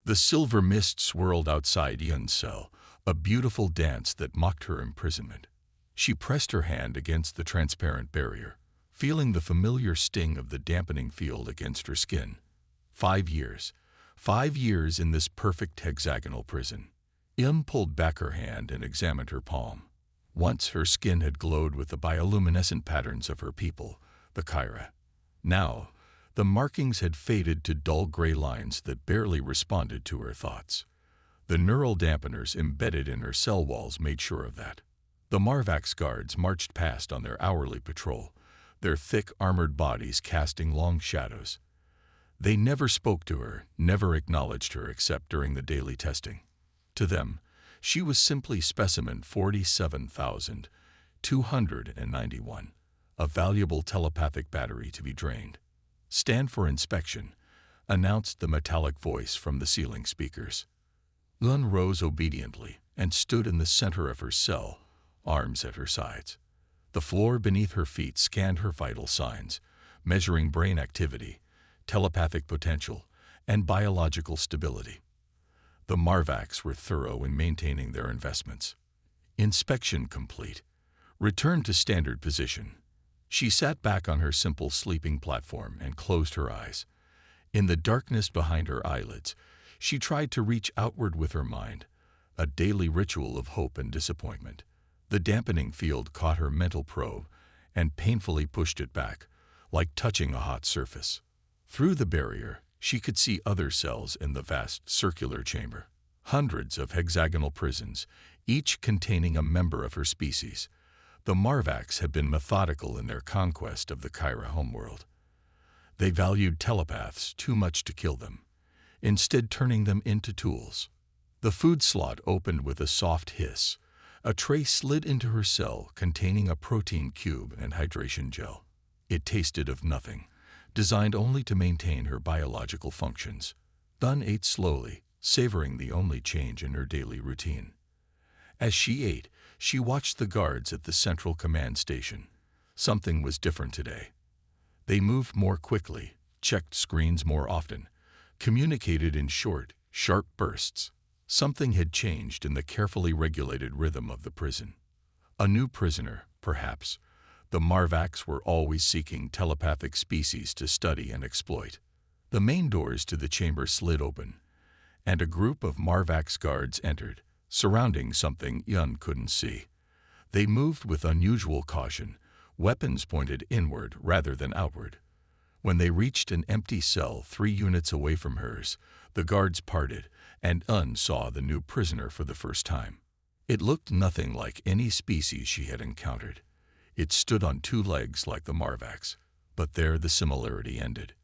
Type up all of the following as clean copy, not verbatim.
The silver mist swirled outside Yun's cell, a beautiful dance that mocked her imprisonment. She pressed her hand against the transparent barrier, feeling the familiar sting of the dampening field against her skin. 5 years. 5 years in this perfect hexagonal prison. Yun pulled back her hand and examined her palm. Once her skin had glowed with the bioluminescent patterns of her people, the Kyra. Now, the markings had faded to dull gray lines that barely responded to her thoughts. The neural dampeners embedded in her cell walls made sure of that. The Marvax guards marched past on their hourly patrol, their thick armored bodies casting long shadows. They never spoke to her, never acknowledged her except during the daily testing. To them, she was simply specimen 47,291, a valuable telepathic battery to be drained. "Stand for inspection," announced the metallic voice from the ceiling speakers. Yun rose obediently and stood in the center of her cell, arms at her sides. The floor beneath her feet scanned her vital signs, measuring brain activity, telepathic potential, and biological stability. The Marvax were thorough in maintaining their investments. Inspection complete. Return to standard position. She sat back on her simple sleeping platform and closed her eyes. In the darkness behind her eyelids, she tried to reach outward with her mind, a daily ritual of hope and disappointment. The dampening field caught her mental probe and painfully pushed it back, like touching a hot surface. Through the barrier, she could see other cells in the vast circular chamber. Hundreds of hexagonal prisons, each containing a member of her species. The Marvax had been methodical in their conquest of the Kyra homeworld. They valued telepaths too much to kill them, instead turning them into tools. The food slot opened with a soft hiss. A tray slid into her cell containing a protein cube and hydration gel. It tasted of nothing, designed only to maintain her biological functions. Yun ate slowly, savoring the only change in her daily routine. As she ate, she watched the guards at the central command station. Something was different today. They moved more quickly, checked screens more often, communicated in short, sharp bursts. Something had changed in the carefully regulated rhythm of the prison. A new prisoner, perhaps. The Marvax were always seeking telepathic species to study and exploit. The main doors to the chamber slid open, and a group of Marvax guards entered, surrounding something Yun couldn't see. They moved with unusual caution, weapons pointed inward rather than outward. When they reached an empty cell 3 units away from hers, the guards parted, and Yun saw the new prisoner for the first time. It looked nothing like any species she had encountered. It stood on 2 legs like the Marvax, but there the similarity ended.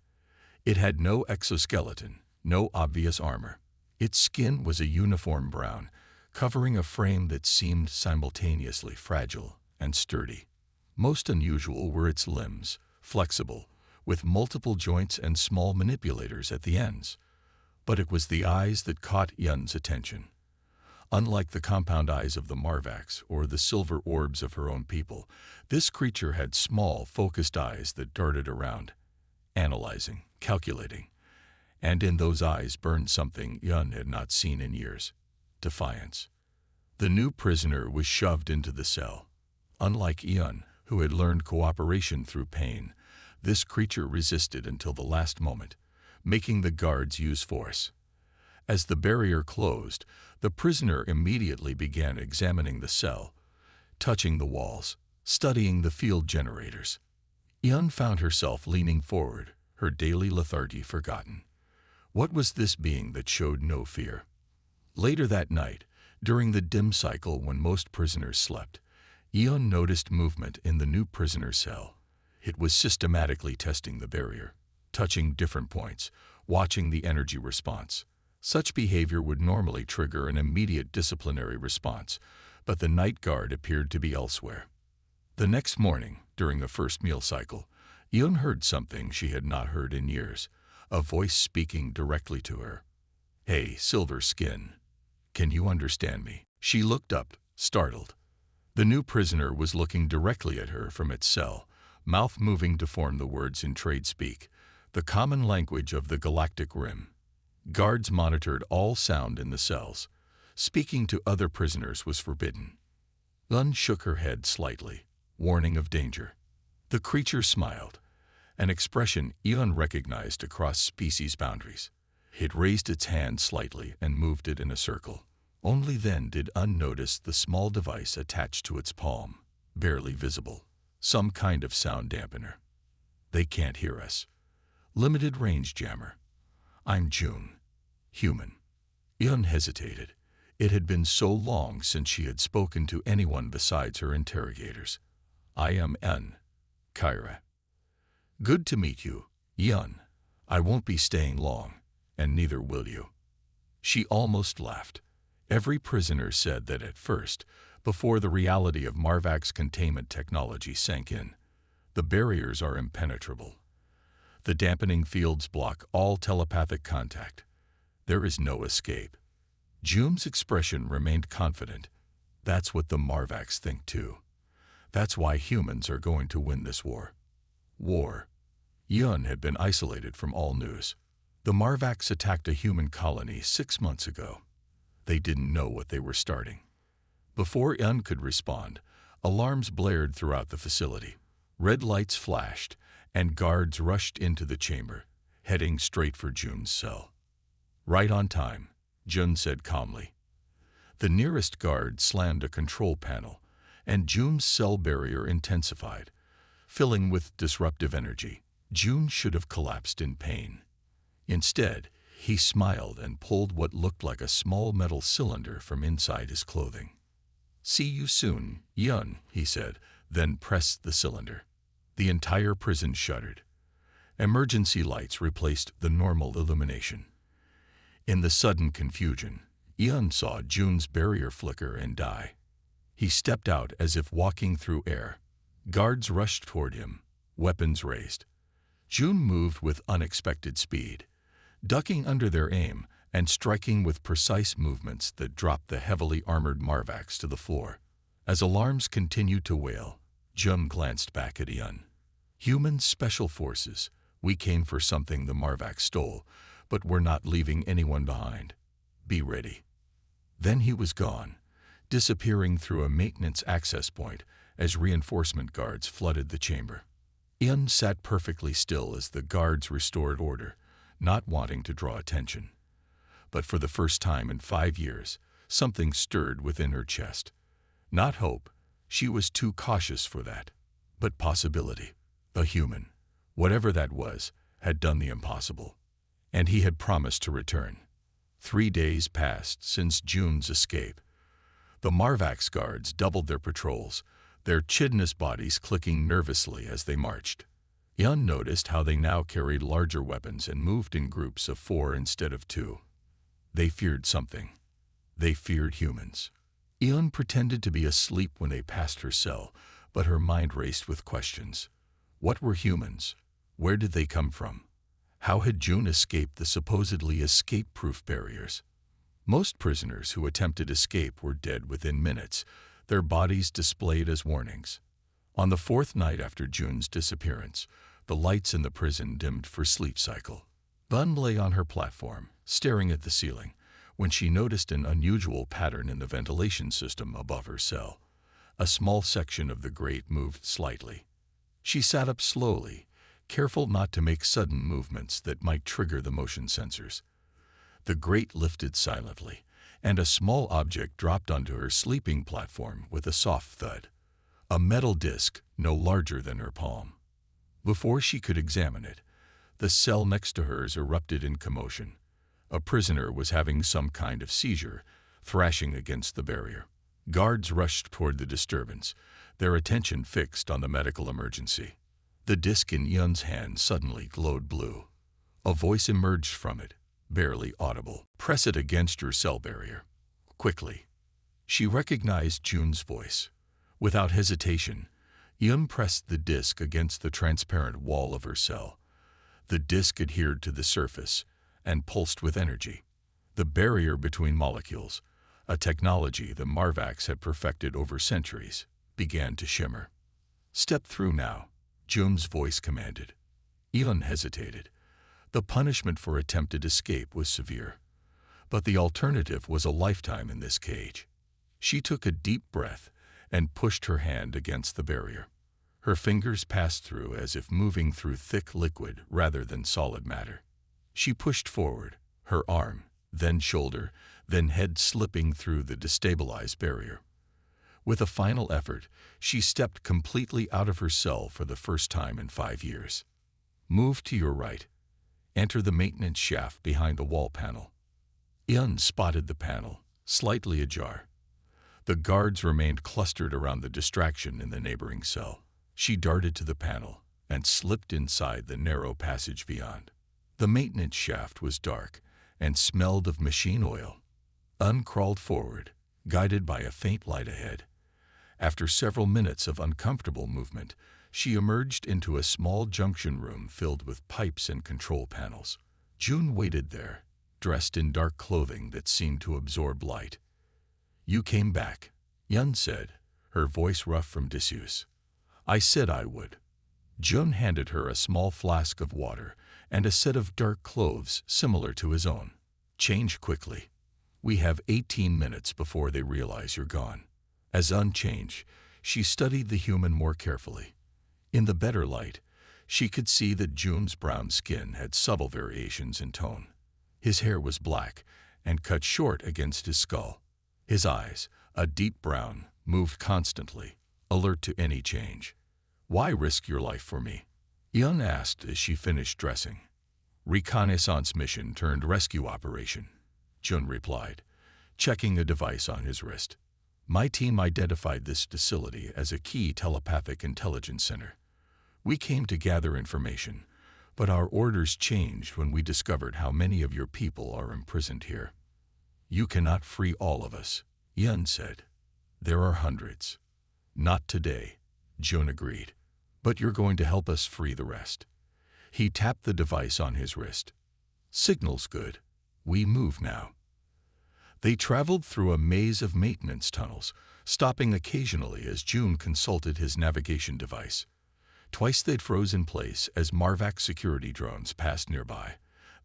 It had no exoskeleton, no obvious armor. Its skin was a uniform brown, covering a frame that seemed simultaneously fragile and sturdy. Most unusual were its limbs, flexible, with multiple joints and small manipulators at the ends. But it was the eyes that caught Yun's attention. Unlike the compound eyes of the Marvax or the silver orbs of her own people, this creature had small, focused eyes that darted around, analyzing, calculating. And in those eyes burned something Yun had not seen in years: defiance. The new prisoner was shoved into the cell. Unlike Yun, who had learned cooperation through pain, this creature resisted until the last moment, making the guards use force. As the barrier closed, the prisoner immediately began examining the cell, touching the walls, studying the field generators. Yun found herself leaning forward, her daily lethargy forgotten. What was this being that showed no fear? Later that night, during the dim cycle when most prisoners slept, Yun noticed movement in the new prisoner cell. It was systematically testing the barrier, touching different points, watching the energy response. Such behavior would normally trigger an immediate disciplinary response, but the night guard appeared to be elsewhere. The next morning, during the first meal cycle, Yun heard something she had not heard in years, a voice speaking directly to her. "Hey, Silver Skin. Can you understand me?" She looked up, startled. The new prisoner was looking directly at her from its cell, mouth moving to form the words in trade speak, the common language of the galactic rim. Guards monitored all sound in the cells. Speaking to other prisoners was forbidden. Lun shook her head slightly, warning of danger. The creature smiled, an expression Eon recognized across species boundaries. It raised its hand slightly and moved it in a circle. Only then did Un notice the small device attached to its palm, barely visible. Some kind of sound dampener. They can't hear us. Limited range jammer. I'm June. Human. Eon hesitated. It had been so long since she had spoken to anyone besides her interrogators. I am En. Kyra. Good to meet you, Eon. I won't be staying long, and neither will you. She almost laughed. Every prisoner said that at first, before the reality of Marvac's containment technology sank in. The barriers are impenetrable. The dampening fields block all telepathic contact. There is no escape. June's expression remained confident. That's what the Marvacs think too. That's why humans are going to win this war. War. Yun had been isolated from all news. The Marvacs attacked a human colony 6 months ago. They didn't know what they were starting. Before Yun could respond, alarms blared throughout the facility. Red lights flashed, and guards rushed into the chamber, heading straight for June's cell. Right on time, Jun said calmly. The nearest guard slammed a control panel, and June's cell barrier intensified, filling with disruptive energy. June should have collapsed in pain. Instead, he smiled and pulled what looked like a small metal cylinder from inside his clothing. See you soon, Yun, he said, then pressed the cylinder. The entire prison shuddered. Emergency lights replaced the normal illumination. In the sudden confusion, Yun saw June's barrier flicker and die. He stepped out as if walking through air. Guards rushed toward him, weapons raised. June moved with unexpected speed, ducking under their aim and striking with precise movements that dropped the heavily armored Marvacs to the floor. As alarms continued to wail, Jun glanced back at Yun. Human special forces, we came for something the Marvacs stole, but we're not leaving anyone behind. Be ready. Then he was gone, disappearing through a maintenance access point as reinforcement guards flooded the chamber. Yun sat perfectly still as the guards restored order, not wanting to draw attention. But for the first time in 5 years, something stirred within her chest. Not hope, she was too cautious for that, but possibility. A human, whatever that was, had done the impossible. And he had promised to return. 3 days passed since June's escape. The Marvacs guards doubled their patrols, their chidness bodies clicking nervously as they marched. Yun noticed how they now carried larger weapons and moved in groups of 4 instead of 2. They feared something. They feared humans. Yun pretended to be asleep when they passed her cell, but her mind raced with questions. What were humans? Where did they come from? How had June escaped the supposedly escape-proof barriers? Most prisoners who attempted escape were dead within minutes, their bodies displayed as warnings. On the 4th night after June's disappearance, the lights in the prison dimmed for sleep cycle. Bun lay on her platform, staring at the ceiling, when she noticed an unusual pattern in the ventilation system above her cell. A small section of the grate moved slightly. She sat up slowly, careful not to make sudden movements that might trigger the motion sensors. The grate lifted silently, and a small object dropped onto her sleeping platform with a soft thud. A metal disc no larger than her palm. Before she could examine it, the cell next to hers erupted in commotion. A prisoner was having some kind of seizure, thrashing against the barrier. Guards rushed toward the disturbance, their attention fixed on the medical emergency. The disc in Yun's hand suddenly glowed blue. A voice emerged from it, barely audible. Press it against your cell barrier. Quickly. She recognized June's voice. Without hesitation, Yun pressed the disc against the transparent wall of her cell. The disc adhered to the surface and pulsed with energy. The barrier between molecules, a technology the Marvacs had perfected over centuries, began to shimmer. Step through now, June's voice commanded. Yun hesitated. The punishment for attempted escape was severe, but the alternative was a lifetime in this cage. She took a deep breath and pushed her hand against the barrier. Her fingers passed through as if moving through thick liquid rather than solid matter. She pushed forward, her arm, then shoulder, then head slipping through the destabilized barrier. With a final effort, she stepped completely out of her cell for the first time in 5 years. Move to your right. Enter the maintenance shaft behind the wall panel. Yun spotted the panel, slightly ajar. The guards remained clustered around the distraction in the neighboring cell. She darted to the panel and slipped inside the narrow passage beyond. The maintenance shaft was dark and smelled of machine oil. Yun crawled forward, guided by a faint light ahead. After several minutes of uncomfortable movement, she emerged into a small junction room filled with pipes and control panels. June waited there, dressed in dark clothing that seemed to absorb light. "You came back," Yun said, her voice rough from disuse. "I said I would." June handed her a small flask of water and a set of dark clothes similar to his own. "Change quickly. We have 18 minutes before they realize you're gone." As Yun changed, she studied the human more carefully. In the better light, she could see that June's brown skin had subtle variations in tone. His hair was black and cut short against his skull. His eyes, a deep brown, moved constantly, alert to any change. "Why risk your life for me?" Yun asked as she finished dressing. "Reconnaissance mission turned rescue operation," Jun replied, checking a device on his wrist. "My team identified this facility as a key telepathic intelligence center. We came to gather information, but our orders changed when we discovered how many of your people are imprisoned here." "You cannot free all of us," Yun said. "There are hundreds." "Not today," Jun agreed. "But you're going to help us free the rest." He tapped the device on his wrist. "Signal's good. We move now." They traveled through a maze of maintenance tunnels, stopping occasionally as June consulted his navigation device. Twice they'd froze in place as Marvac security drones passed nearby,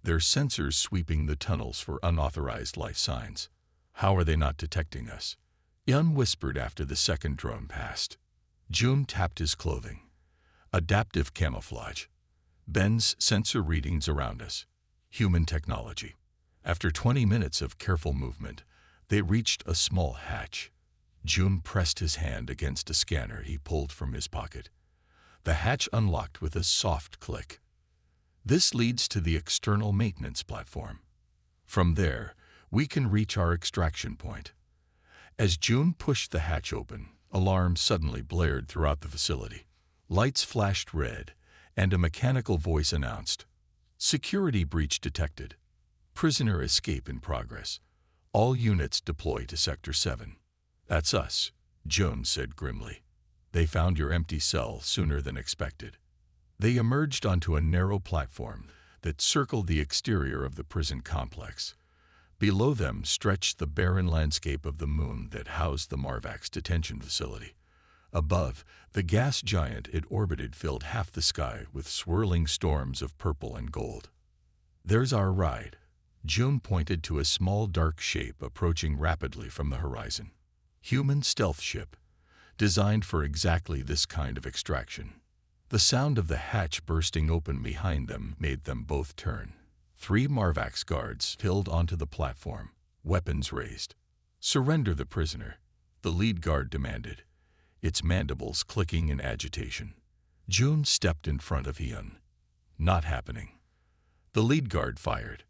their sensors sweeping the tunnels for unauthorized life signs. "How are they not detecting us?" Yun whispered after the second drone passed. June tapped his clothing. "Adaptive camouflage. Bends sensor readings around us. Human technology." After 20 minutes of careful movement, they reached a small hatch. June pressed his hand against a scanner he pulled from his pocket. The hatch unlocked with a soft click. "This leads to the external maintenance platform. From there, we can reach our extraction point." As June pushed the hatch open, alarms suddenly blared throughout the facility. Lights flashed red, and a mechanical voice announced, "Security breach detected. Prisoner escape in progress. All units deploy to Sector 7. "That's us," Jones said grimly. "They found your empty cell sooner than expected." They emerged onto a narrow platform that circled the exterior of the prison complex. Below them stretched the barren landscape of the moon that housed the Marvac's detention facility. Above, the gas giant it orbited filled half the sky with swirling storms of purple and gold. "There's our ride." June pointed to a small dark shape approaching rapidly from the horizon. Human stealth ship, designed for exactly this kind of extraction. The sound of the hatch bursting open behind them made them both turn. 3 Marvax guards filled onto the platform, weapons raised. "Surrender the prisoner," the lead guard demanded, its mandibles clicking in agitation. June stepped in front of Hyun. "Not happening." The lead guard fired.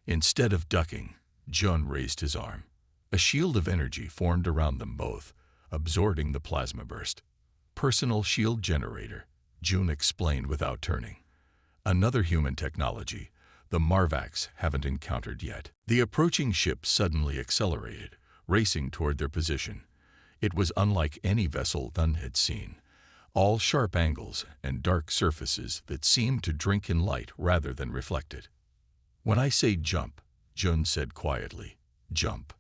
Instead of ducking, Jun raised his arm. A shield of energy formed around them both, absorbing the plasma burst. "Personal shield generator," June explained without turning. "Another human technology the Marvax haven't encountered yet." The approaching ship suddenly accelerated, racing toward their position. It was unlike any vessel Thun had seen, all sharp angles and dark surfaces that seemed to drink in light rather than reflect it. "When I say jump," Jun said quietly, "jump."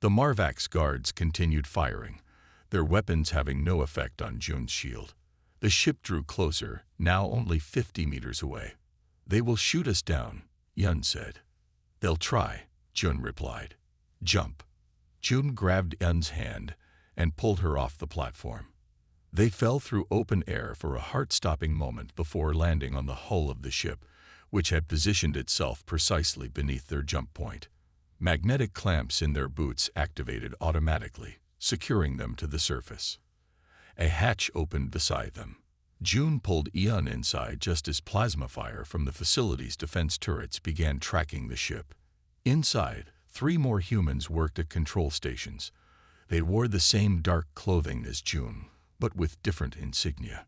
The Marvax guards continued firing, their weapons having no effect on Jun's shield. The ship drew closer, now only 50 meters away. They will shoot us down, Yun said. They'll try, Jun replied. Jump. Jun grabbed Yun's hand and pulled her off the platform. They fell through open air for a heart-stopping moment before landing on the hull of the ship, which had positioned itself precisely beneath their jump point. Magnetic clamps in their boots activated automatically, securing them to the surface. A hatch opened beside them. Jun pulled Yun inside just as plasma fire from the facility's defense turrets began tracking the ship. Inside, 3 more humans worked at control stations. They wore the same dark clothing as Jun, but with different insignia.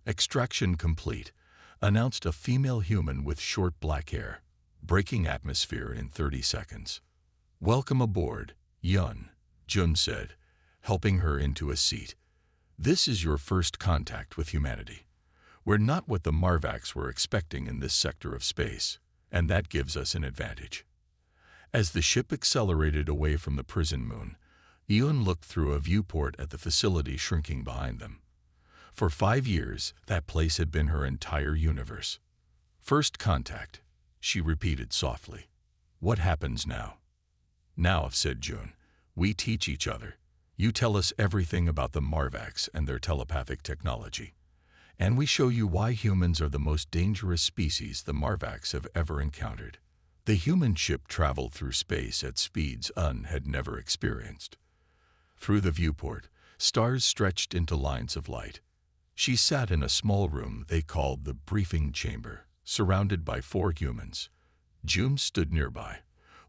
Extraction complete, announced a female human with short black hair, breaking atmosphere in 30 seconds. Welcome aboard, Yun, Jun said, helping her into a seat. This is your first contact with humanity. We're not what the Marvacs were expecting in this sector of space, and that gives us an advantage. As the ship accelerated away from the prison moon, Yun looked through a viewport at the facility shrinking behind them. For 5 years, that place had been her entire universe. First contact, she repeated softly. What happens now? Now, said Jun, we teach each other. You tell us everything about the Marvacs and their telepathic technology. And we show you why humans are the most dangerous species the Marvacs have ever encountered. The human ship traveled through space at speeds Un had never experienced. Through the viewport, stars stretched into lines of light. She sat in a small room they called the briefing chamber, surrounded by 4 humans. Jun stood nearby,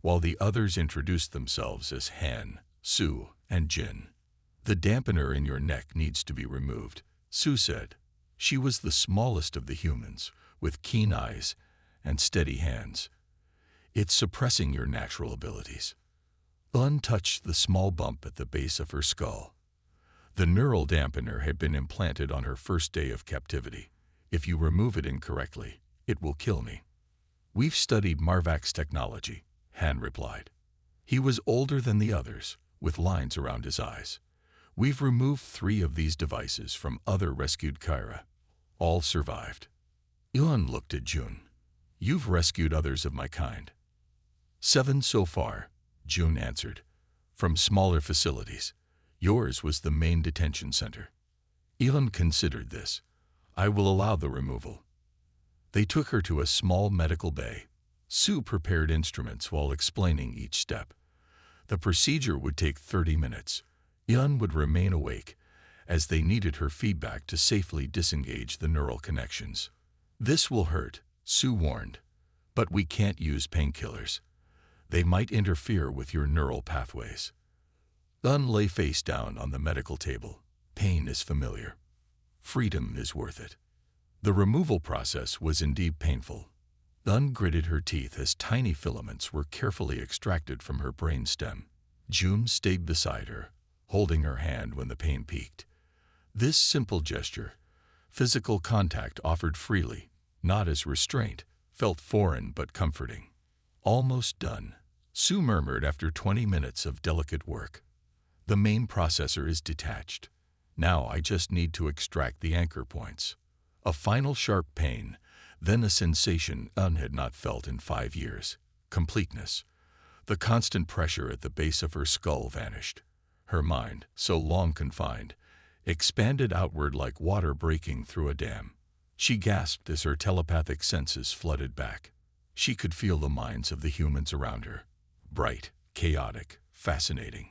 while the others introduced themselves as Han, Su, and Jin. The dampener in your neck needs to be removed, Su said. She was the smallest of the humans, with keen eyes and steady hands. It's suppressing your natural abilities. Un touched the small bump at the base of her skull. The neural dampener had been implanted on her first day of captivity. If you remove it incorrectly, it will kill me. We've studied Marvac's technology, Han replied. He was older than the others, with lines around his eyes. We've removed 3 of these devices from other rescued Kyra. All survived. Yun looked at Jun. You've rescued others of my kind. 7 so far, Jun answered. From smaller facilities. Yours was the main detention center. Yun considered this. I will allow the removal. They took her to a small medical bay. Su prepared instruments while explaining each step. The procedure would take 30 minutes. Yun would remain awake, as they needed her feedback to safely disengage the neural connections. This will hurt, Su warned, but we can't use painkillers. They might interfere with your neural pathways. Yun lay face down on the medical table. Pain is familiar. Freedom is worth it. The removal process was indeed painful. Yun gritted her teeth as tiny filaments were carefully extracted from her brain stem. Jun stayed beside her, holding her hand when the pain peaked. This simple gesture, physical contact offered freely, not as restraint, felt foreign but comforting. Almost done, Su murmured after 20 minutes of delicate work. The main processor is detached. Now I just need to extract the anchor points. A final sharp pain, then a sensation Un had not felt in 5 years. Completeness. The constant pressure at the base of her skull vanished. Her mind, so long confined, expanded outward like water breaking through a dam. She gasped as her telepathic senses flooded back. She could feel the minds of the humans around her. Bright, chaotic, fascinating.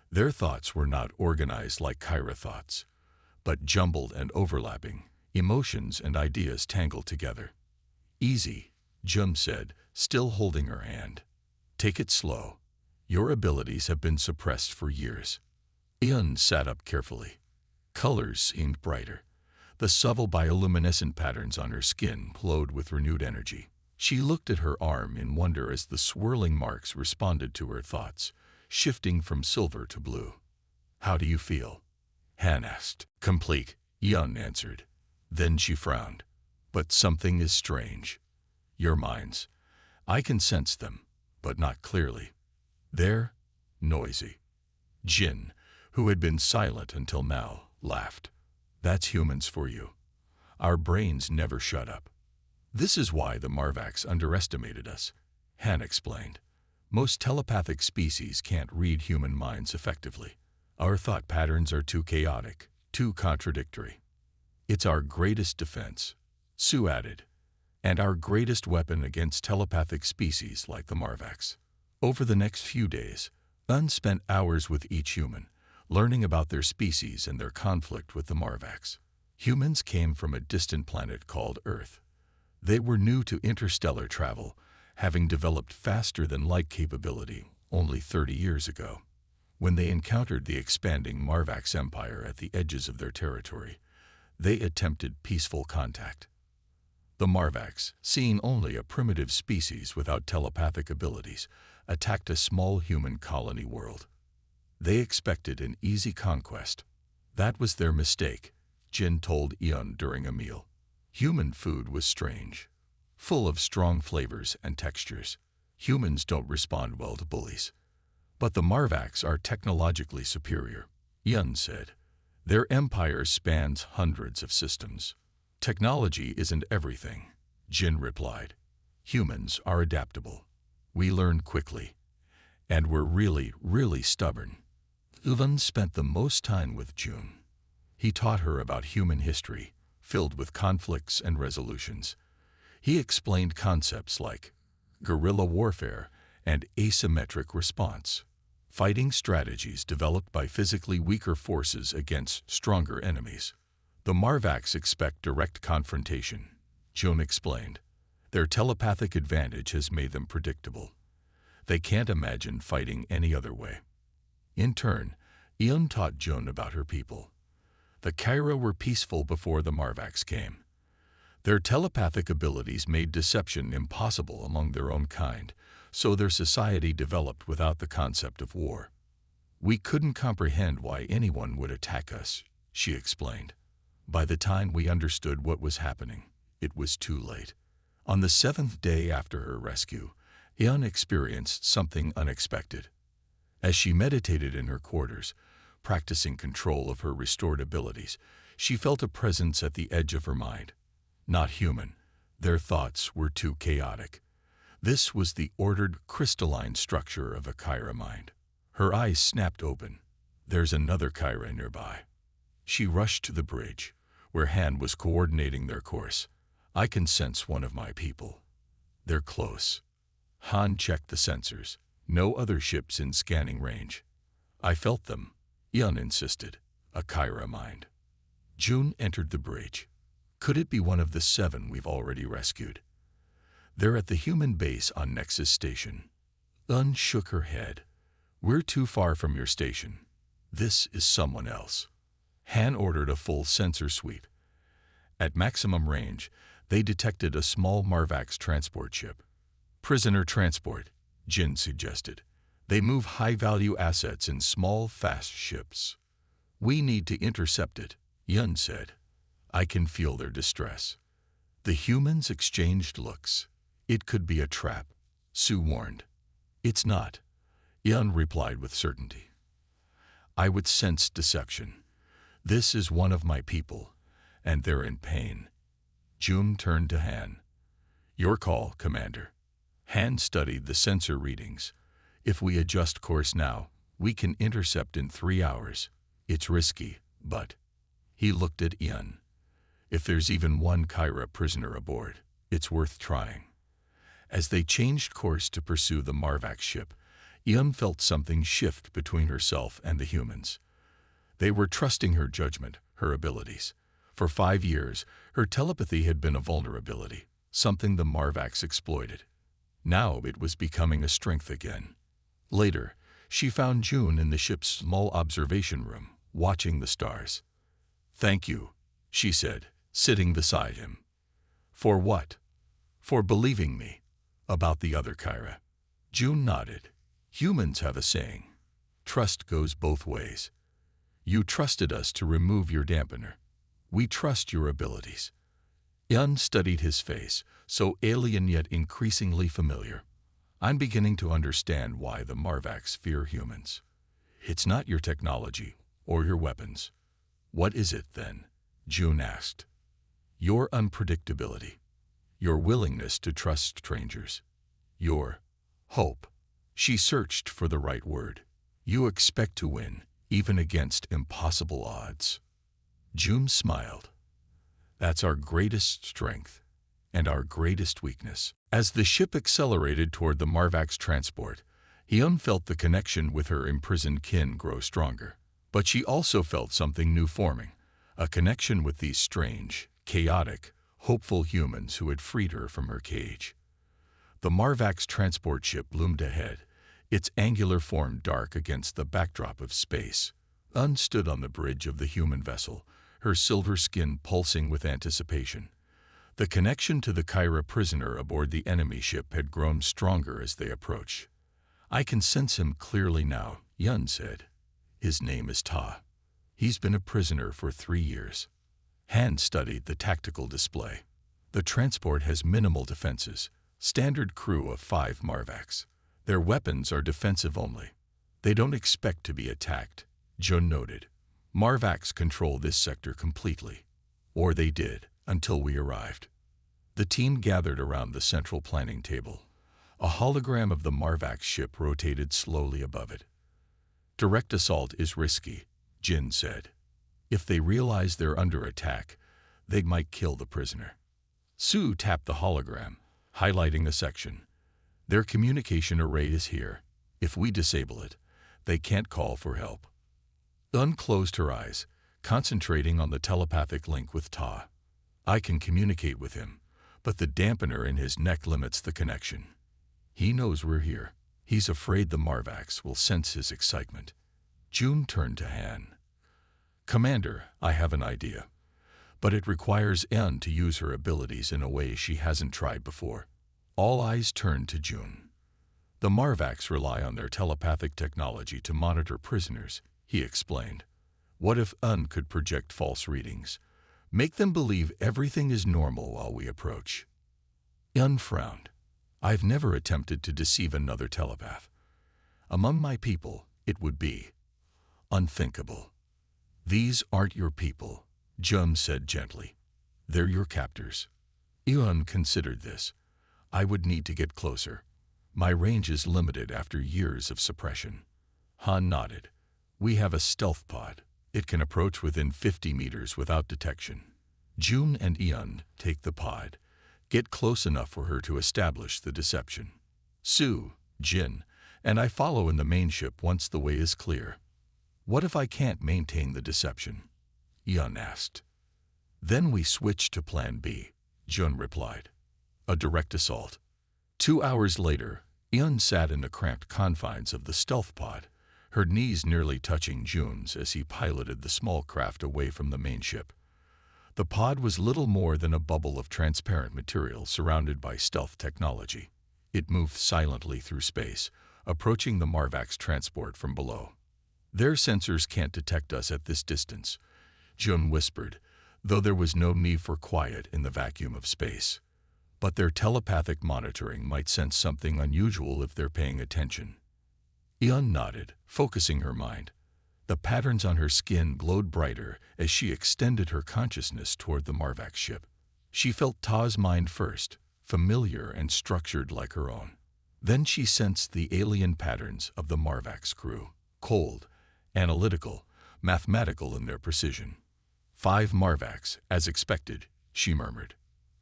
Their thoughts were not organized like Kyra thoughts, but jumbled and overlapping, emotions and ideas tangled together. Easy, Jun said, still holding her hand. Take it slow. Your abilities have been suppressed for years. Yun sat up carefully. Colors seemed brighter. The subtle bioluminescent patterns on her skin glowed with renewed energy. She looked at her arm in wonder as the swirling marks responded to her thoughts, shifting from silver to blue. How do you feel? Han asked. Complete, Yun answered. Then she frowned. But something is strange. Your minds. I can sense them, but not clearly. They're noisy. Jin, who had been silent until now, laughed. That's humans for you. Our brains never shut up. This is why the Marvacs underestimated us, Han explained. Most telepathic species can't read human minds effectively. Our thought patterns are too chaotic, too contradictory. It's our greatest defense, Sue added, and our greatest weapon against telepathic species like the Marvacs. Over the next few days, Un spent hours with each human, learning about their species and their conflict with the Marvacs. Humans came from a distant planet called Earth. They were new to interstellar travel, having developed faster-than-light capability only 30 years ago. When they encountered the expanding Marvacs Empire at the edges of their territory, they attempted peaceful contact. The Marvacs, seeing only a primitive species without telepathic abilities, attacked a small human colony world. They expected an easy conquest. That was their mistake, Jin told Eun during a meal. Human food was strange, full of strong flavors and textures. Humans don't respond well to bullies. But the Marvacs are technologically superior, Eun said. Their empire spans hundreds of systems. Technology isn't everything, Jin replied. Humans are adaptable. We learn quickly. And we're really stubborn. Eun spent the most time with June. He taught her about human history, filled with conflicts and resolutions. He explained concepts like guerrilla warfare and asymmetric response, fighting strategies developed by physically weaker forces against stronger enemies. The Marvacs expect direct confrontation, June explained. Their telepathic advantage has made them predictable. They can't imagine fighting any other way. In turn, Eun taught June about her people. The Kyra were peaceful before the Marvacs came. Their telepathic abilities made deception impossible among their own kind, so their society developed without the concept of war. We couldn't comprehend why anyone would attack us, she explained. By the time we understood what was happening, it was too late. On the 7th day after her rescue, Eun experienced something unexpected. As she meditated in her quarters, practicing control of her restored abilities, she felt a presence at the edge of her mind. Not human. Their thoughts were too chaotic. This was the ordered, crystalline structure of a Kyra mind. Her eyes snapped open. There's another Kyra nearby. She rushed to the bridge, where Han was coordinating their course. I can sense one of my people. They're close. Han checked the sensors. No other ships in scanning range. I felt them, Eun insisted. A Kyra mind. June entered the bridge. Could it be one of the 7 we've already rescued? They're at the human base on Nexus Station. Eun shook her head. We're too far from your station. This is someone else. Han ordered a full sensor sweep. At maximum range, they detected a small Marvacs transport ship. Prisoner transport, Jin suggested. They move high-value assets in small, fast ships. We need to intercept it, Eun said. I can feel their distress. The humans exchanged looks. It could be a trap, Sue warned. It's not, Eun replied with certainty. I would sense deception. This is one of my people, and they're in pain. June turned to Han. Your call, Commander. Han studied the sensor readings. If we adjust course now, we can intercept in 3 hours. It's risky, but... He looked at Eun. If there's even one Kyra prisoner aboard, it's worth trying. As they changed course to pursue the Marvac ship, Eun felt something shift between herself and the humans. They were trusting her judgment, her abilities. For 5 years, her telepathy had been a vulnerability, something the Marvacs exploited. Now it was becoming a strength again. Later, she found June in the ship's small observation room, watching the stars. Thank you, she said, sitting beside him. For what? For believing me about the other Kyra. June nodded. Humans have a saying. Trust goes both ways. You trusted us to remove your dampener. We trust your abilities. Eun studied his face, so alien yet increasingly familiar. I'm beginning to understand why the Marvacs fear humans. It's not your technology or your weapons. What is it, then? June asked. Your unpredictability. your willingness to trust strangers, your hope. She searched for the right word. You expect to win, even against impossible odds. June smiled. That's our greatest strength and our greatest weakness. As the ship accelerated toward the Marvax transport, Hyun felt the connection with her imprisoned kin grow stronger. But she also felt something new forming, a connection with these strange, chaotic, hopeful humans who had freed her from her cage. The Marvax transport ship loomed ahead, its angular form dark against the backdrop of space. Un stood on the bridge of the human vessel, her silver skin pulsing with anticipation. The connection to the Kyra prisoner aboard the enemy ship had grown stronger as they approached. I can sense him clearly now, Yun said. His name is Ta. He's been a prisoner for 3 years. Han studied the tactical display. The transport has minimal defenses, standard crew of 5 Marvax. Their weapons are defensive only. They don't expect to be attacked, Jun noted. Marvax control this sector completely. Or they did, until we arrived. The team gathered around the central planning table. A hologram of the Marvax ship rotated slowly above it. Direct assault is risky, Jin said. If they realize they're under attack, they might kill the prisoner. Su tapped the hologram, highlighting a section. Their communication array is here. If we disable it, they can't call for help. Un closed her eyes, concentrating on the telepathic link with Ta. I can communicate with him, but the dampener in his neck limits the connection. He knows we're here. He's afraid the Marvax will sense his excitement. June turned to Han. Commander, I have an idea, but it requires En to use her abilities in a way she hasn't tried before. All eyes turned to June. The Marvax rely on their telepathic technology to monitor prisoners, he explained. What if En could project false readings? Make them believe everything is normal while we approach. En frowned. I've never attempted to deceive another telepath. Among my people, it would be unthinkable. These aren't your people, Jun said gently. They're your captors. Eun considered this. I would need to get closer. My range is limited after years of suppression. Han nodded. We have a stealth pod. It can approach within 50 meters without detection. June and Eun take the pod. Get close enough for her to establish the deception. Su, Jin, and I follow in the main ship once the way is clear. What if I can't maintain the deception? Eun asked. Then we switch to Plan B, Jun replied. A direct assault. 2 hours later, Eun sat in the cramped confines of the stealth pod, her knees nearly touching Jun's as he piloted the small craft away from the main ship. The pod was little more than a bubble of transparent material surrounded by stealth technology. It moved silently through space, approaching the Marvax transport from below. Their sensors can't detect us at this distance, Jun whispered, though there was no need for quiet in the vacuum of space. But their telepathic monitoring might sense something unusual if they're paying attention. Eun nodded, focusing her mind. The patterns on her skin glowed brighter as she extended her consciousness toward the Marvax ship. She felt Ta's mind first, familiar and structured like her own. Then she sensed the alien patterns of the Marvax crew, cold, analytical, mathematical in their precision. 5 Marvax, as expected, she murmured.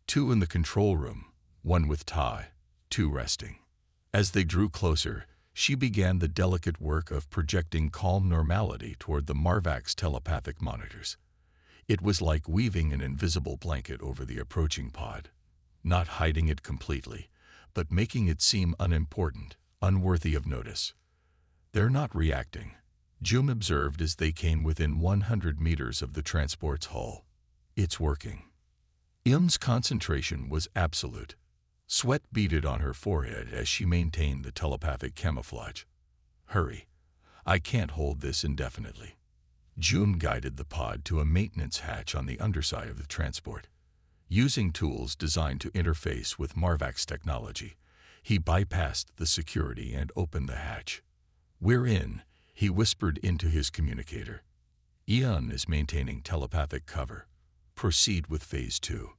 2 in the control room, 1 with Ta, 2 resting. As they drew closer, she began the delicate work of projecting calm normality toward the Marvax telepathic monitors. It was like weaving an invisible blanket over the approaching pod, not hiding it completely, but making it seem unimportant, unworthy of notice. They're not reacting, June observed as they came within 100 meters of the transport's hull. It's working. Im's concentration was absolute. Sweat beaded on her forehead as she maintained the telepathic camouflage. Hurry. I can't hold this indefinitely. June guided the pod to a maintenance hatch on the underside of the transport. Using tools designed to interface with Marvax technology, he bypassed the security and opened the hatch. We're in, he whispered into his communicator. Eun is maintaining telepathic cover. Proceed with Phase 2.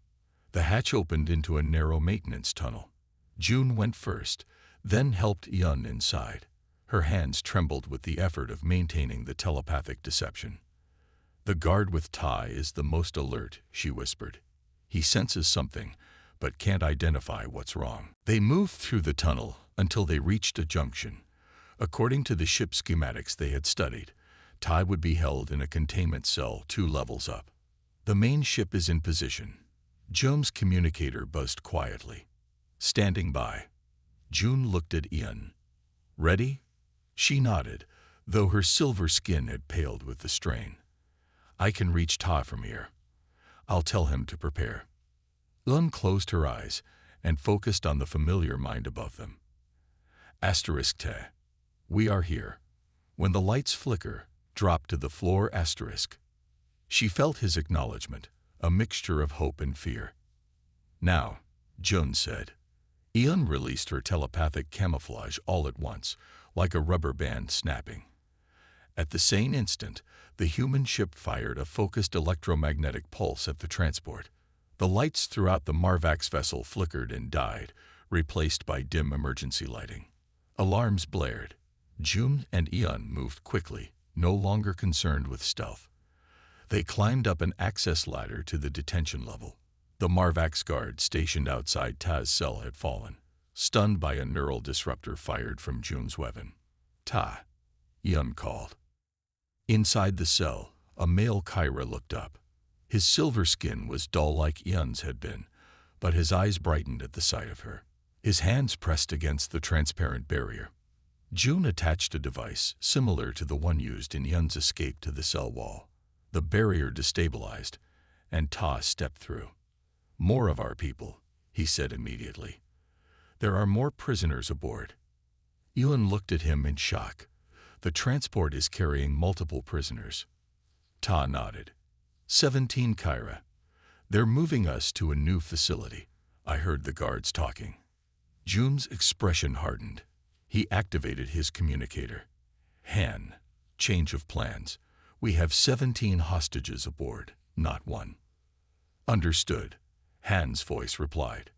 The hatch opened into a narrow maintenance tunnel. June went first, then helped Yun inside. Her hands trembled with the effort of maintaining the telepathic deception. "The guard with Tai is the most alert," she whispered. "He senses something, but can't identify what's wrong." They moved through the tunnel until they reached a junction. According to the ship schematics they had studied, Tai would be held in a containment cell 2 levels up. "The main ship is in position." June's communicator buzzed quietly. "Standing by." June looked at Ian. "Ready?" She nodded, though her silver skin had paled with the strain. "I can reach Ta from here. I'll tell him to prepare." Lun closed her eyes and focused on the familiar mind above them. *Te. We are here. When the lights flicker, drop to the floor *. She felt his acknowledgement, a mixture of hope and fear. "Now," June said. Ian released her telepathic camouflage all at once, like a rubber band snapping. At the same instant, the human ship fired a focused electromagnetic pulse at the transport. The lights throughout the Marvax vessel flickered and died, replaced by dim emergency lighting. Alarms blared. June and Ian moved quickly, no longer concerned with stealth. They climbed up an access ladder to the detention level. The Marvax guard stationed outside Ta's cell had fallen, stunned by a neural disruptor fired from June's weapon. "Ta," Ian called. Inside the cell, a male Kyra looked up. His silver skin was dull like Ian's had been, but his eyes brightened at the sight of her. His hands pressed against the transparent barrier. June attached a device similar to the one used in Ian's escape to the cell wall. The barrier destabilized, and Ta stepped through. "More of our people," he said immediately. "There are more prisoners aboard." Ian looked at him in shock. "The transport is carrying multiple prisoners." Ta nodded. 17 Kyra. "They're moving us to a new facility." I heard the guards talking. June's expression hardened. He activated his communicator. "Han, change of plans. We have 17 hostages aboard, not one." "Understood," Han's voice replied.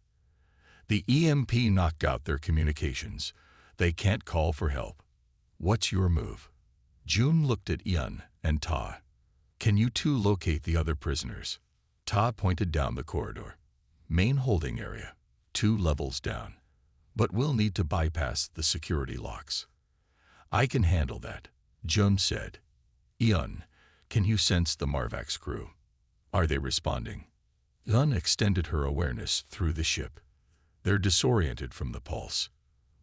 "The EMP knocked out their communications. They can't call for help. What's your move?" June looked at Ian and Ta. "Can you two locate the other prisoners?" Ta pointed down the corridor. "Main holding area, 2 levels down. But we'll need to bypass the security locks." "I can handle that," June said. "Ian, can you sense the Marvax crew? Are they responding?" Ian extended her awareness through the ship. "They're disoriented from the pulse,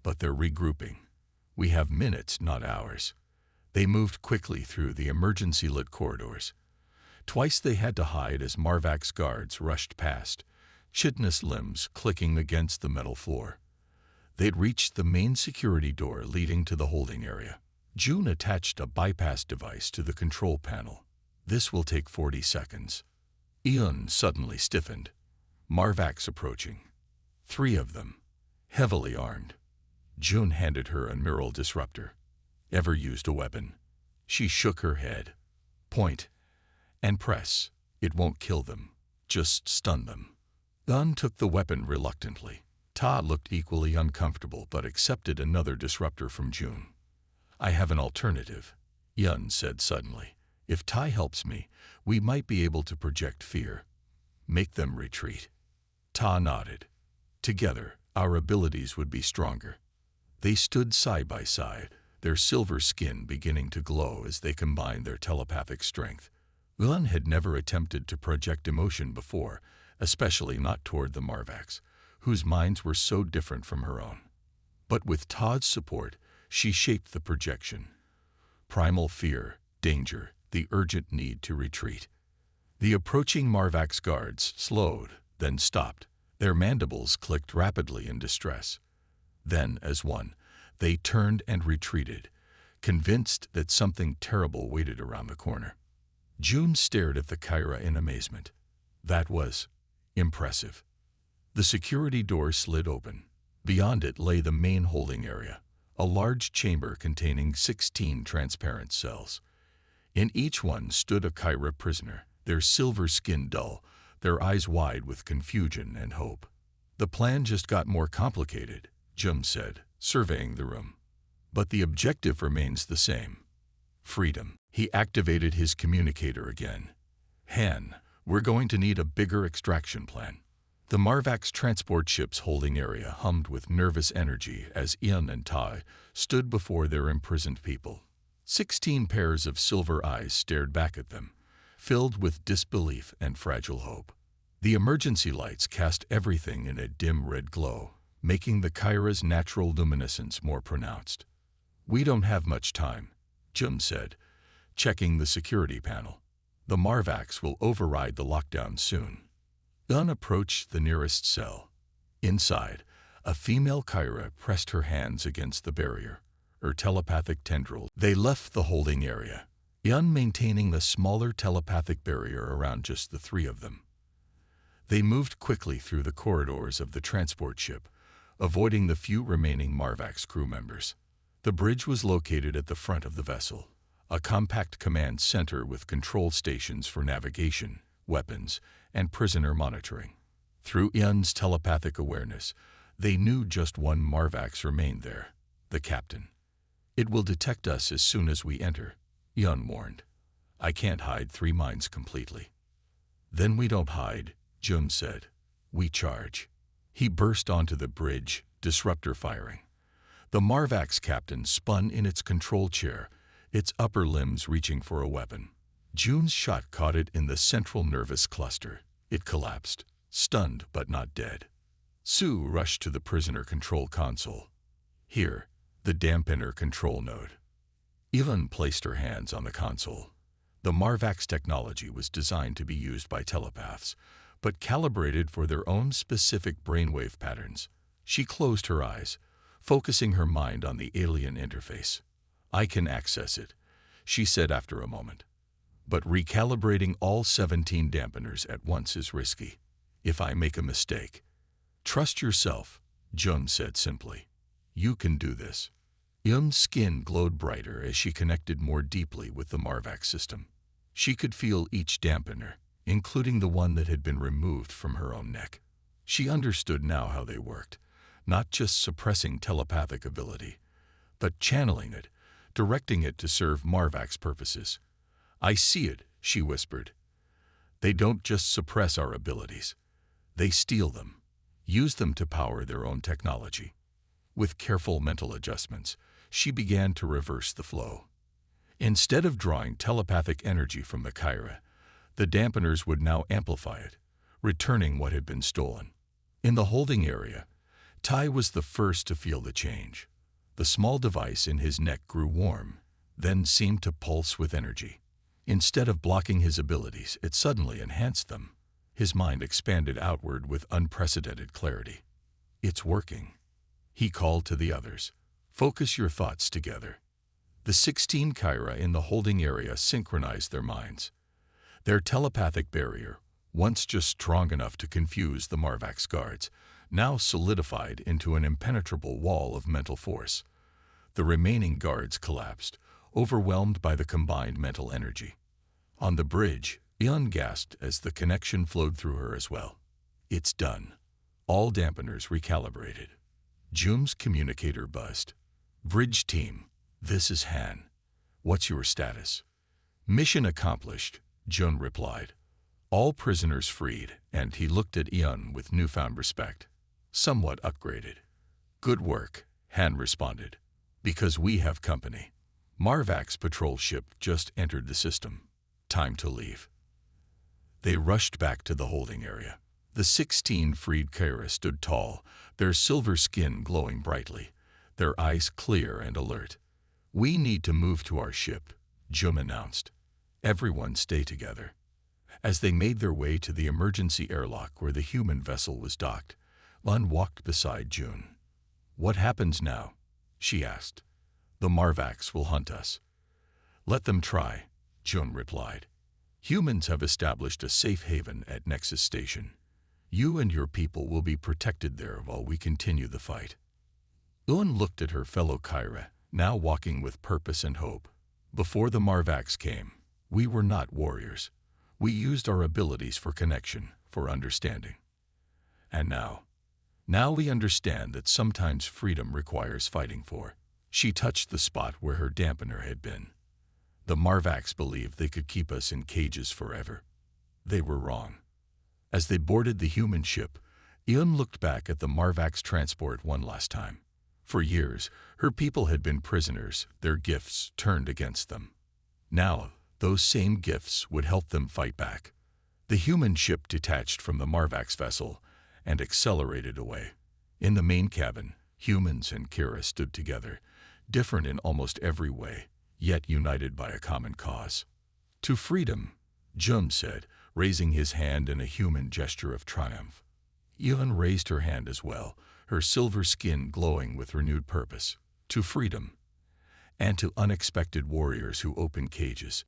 but they're regrouping. We have minutes, not hours." They moved quickly through the emergency-lit corridors. Twice they had to hide as Marvax guards rushed past, chitinous limbs clicking against the metal floor. They'd reached the main security door leading to the holding area. June attached a bypass device to the control panel. "This will take 40 seconds. Ian suddenly stiffened. Marvax approaching. 3 of them, heavily armed. June handed her a neural disruptor. "Ever used a weapon?" She shook her head. "Point and press. It won't kill them, just stun them." Gun took the weapon reluctantly. Ta looked equally uncomfortable but accepted another disruptor from June. "I have an alternative," Yun said suddenly. "If Tai helps me, we might be able to project fear. Make them retreat." Ta nodded. "Together, our abilities would be stronger." They stood side by side, their silver skin beginning to glow as they combined their telepathic strength. Yun had never attempted to project emotion before, especially not toward the Marvax, whose minds were so different from her own. But with Todd's support, she shaped the projection. Primal fear, danger, the urgent need to retreat. The approaching Marvax guards slowed, then stopped. Their mandibles clicked rapidly in distress. Then, as one, they turned and retreated, convinced that something terrible waited around the corner. June stared at the Kyra in amazement. That was impressive. The security door slid open. Beyond it lay the main holding area, a large chamber containing 16 transparent cells. In each one stood a Kyra prisoner, their silver skin dull, their eyes wide with confusion and hope. "The plan just got more complicated," Jim said, surveying the room. "But the objective remains the same. Freedom." He activated his communicator again. "Han, we're going to need a bigger extraction plan." The Marvax transport ship's holding area hummed with nervous energy as Ian and Tai stood before their imprisoned people. 16 pairs of silver eyes stared back at them, filled with disbelief and fragile hope. The emergency lights cast everything in a dim red glow, making the Kyra's natural luminescence more pronounced. "We don't have much time," Jim said, checking the security panel. "The Marvax will override the lockdown soon." Ian approached the nearest cell. Inside, a female Kyra pressed her hands against the barrier, her telepathic tendrils. They left the holding area, Ian maintaining a smaller telepathic barrier around just the three of them. They moved quickly through the corridors of the transport ship, avoiding the few remaining Marvax crew members. The bridge was located at the front of the vessel, a compact command center with control stations for navigation, weapons, and prisoner monitoring. Through Ian's telepathic awareness, they knew just one Marvax remained there, the captain. "It will detect us as soon as we enter," Ian warned. "I can't hide 3 minds completely." "Then we don't hide," Jim said. "We charge." He burst onto the bridge, disruptor firing. The Marvax captain spun in its control chair, its upper limbs reaching for a weapon. June's shot caught it in the central nervous cluster. It collapsed, stunned but not dead. Sue rushed to the prisoner control console. "Here, the dampener control node." Evelyn placed her hands on the console. The Marvax technology was designed to be used by telepaths, but calibrated for their own specific brainwave patterns. She closed her eyes, focusing her mind on the alien interface. "I can access it," she said after a moment. "But recalibrating all 17 dampeners at once is risky. If I make a mistake..." "Trust yourself," Jun said simply. "You can do this." Yum's skin glowed brighter as she connected more deeply with the Marvax system. She could feel each dampener, including the one that had been removed from her own neck. She understood now how they worked, not just suppressing telepathic ability, but channeling it, directing it to serve Marvax purposes. "I see it," she whispered. "They don't just suppress our abilities. They steal them, use them to power their own technology." With careful mental adjustments, she began to reverse the flow. Instead of drawing telepathic energy from the Kyra, the dampeners would now amplify it, returning what had been stolen. In the holding area, Tai was the first to feel the change. The small device in his neck grew warm, then seemed to pulse with energy. Instead of blocking his abilities, it suddenly enhanced them. His mind expanded outward with unprecedented clarity. "It's working," he called to the others. "Focus your thoughts together." The 16 Kyra in the holding area synchronized their minds. Their telepathic barrier, once just strong enough to confuse the Marvax guards, now solidified into an impenetrable wall of mental force. The remaining guards collapsed, overwhelmed by the combined mental energy. On the bridge, Ian gasped as the connection flowed through her as well. "It's done. All dampeners recalibrated." Jum's communicator buzzed. "Bridge team, this is Han. What's your status?" "Mission accomplished," Jun replied. "All prisoners freed," and he looked at Ian with newfound respect. "Somewhat upgraded." "Good work," Han responded. "Because we have company. Marvax patrol ship just entered the system. Time to leave." They rushed back to the holding area. The 16 freed Kyra stood tall, their silver skin glowing brightly, their eyes clear and alert. "We need to move to our ship," Jum announced. "Everyone stay together." As they made their way to the emergency airlock where the human vessel was docked, Lun walked beside June. "What happens now?" she asked. "The Marvax will hunt us." "Let them try," Jun replied. "Humans have established a safe haven at Nexus Station. You and your people will be protected there while we continue the fight." Un looked at her fellow Kyra, now walking with purpose and hope. "Before the Marvax came, we were not warriors. We used our abilities for connection, for understanding. And now we understand that sometimes freedom requires fighting for. She touched the spot where her dampener had been. The Marvacs believed they could keep us in cages forever. They were wrong. As they boarded the human ship, Ian looked back at the Marvacs transport one last time. For years, her people had been prisoners, their gifts turned against them. Now, those same gifts would help them fight back. The human ship detached from the Marvacs vessel and accelerated away. In the main cabin, humans and Kira stood together, different in almost every way, yet united by a common cause. To freedom, Jum said, raising his hand in a human gesture of triumph. Ian raised her hand as well, her silver skin glowing with renewed purpose. To freedom, and to unexpected warriors who opened cages.